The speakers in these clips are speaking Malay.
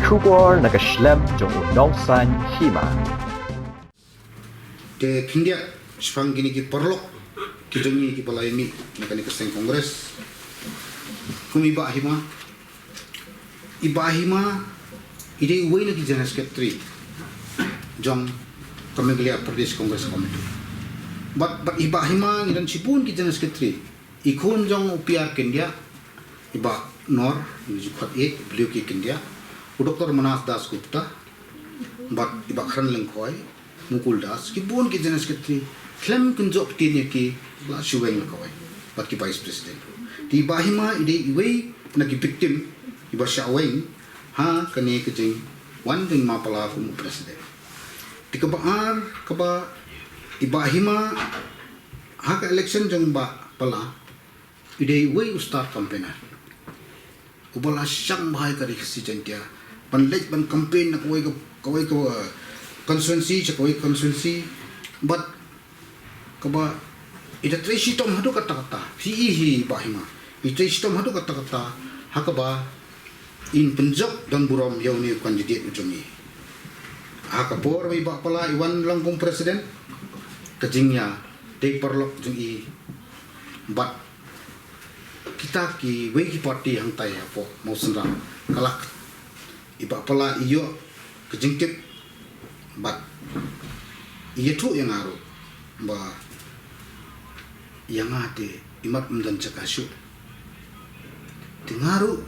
Shubor nakaslem jong unongsan hima. Te kindia spang gini ki perlok ki jongi ki palai mi nakani ka seng kongres kumi ba hima ide uwai na ki general secretary jong Kameglia Pradesh Congress Committee but iba hima ngidan sipun ki general secretary ikun jong UPR kindia iba nor ni jukat beliau ki kindia Dr. Manas Das Gupta but iba kran lengkoi Mukul Das ki bon ki general secretary klem kunjok tinya ki la shuweng koi but ki vice president di bahima ide iwei na ki victim iba shaweng ha kane ke jing wan ding ma pala ku president di kabaar kaba ibahima ha ka election jong ba pala ide iwei ustad campaigner ubala syang bahai ka riksi jantia panlek ban campaign na koi ko constituency constituency but kaba ida treshi tom hadu kata hi bahima ida treshi tom hadu kata hakaba in Punjab dan buram yauni candidate ujungi hakapor may pala iwan lang kong president kajingnya day perlok jungi but kita ki wei ki party hang tai po mau senram kalak iba pala iyo kajingkip but iya tu yang aru ba yang ate imat mendan cakasyu tingaru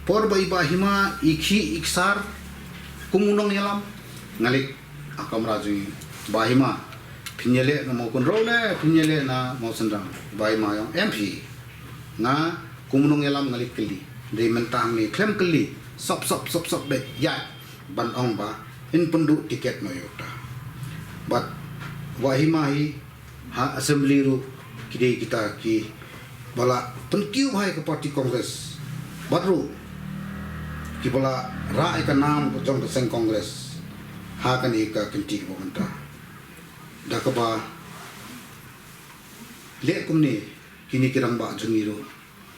por ba iba hima ikhi iksar kumunong yalam ngalik akam rajui bahima pinyele na mau kunrole pinyele na mau sendang bahima yang MP na kumunong yalam ngalik keli de mentang ni klem keli sop be ya ban ong ba in penduk tiket mayota but wahima hi ha assembly ru kide kita ki bala penkiu hai ke parti kongres baru ki bala ra ka nam ko jong seng kongres ha kan ika kenti ko menta da ka ba le kum ni kini kirang ba jungiru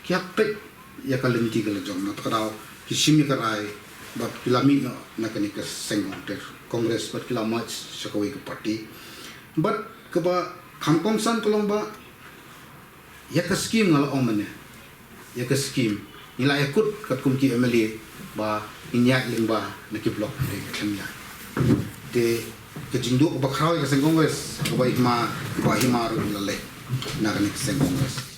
kya pek ya kalenti kala jong na takaraw kisimi karai but kilami na kani ka seng kongres but kilamat sa kawai ka party but ka ba kampong san kolong ba ya ka scheme ngala omane ya ka scheme nila ikut kat kumki MLA ba inyak ling ba nakiblok de klemya de kejingdu ba khawi ka seng kongres ka ba hima ro lalai na kani ka seng kongres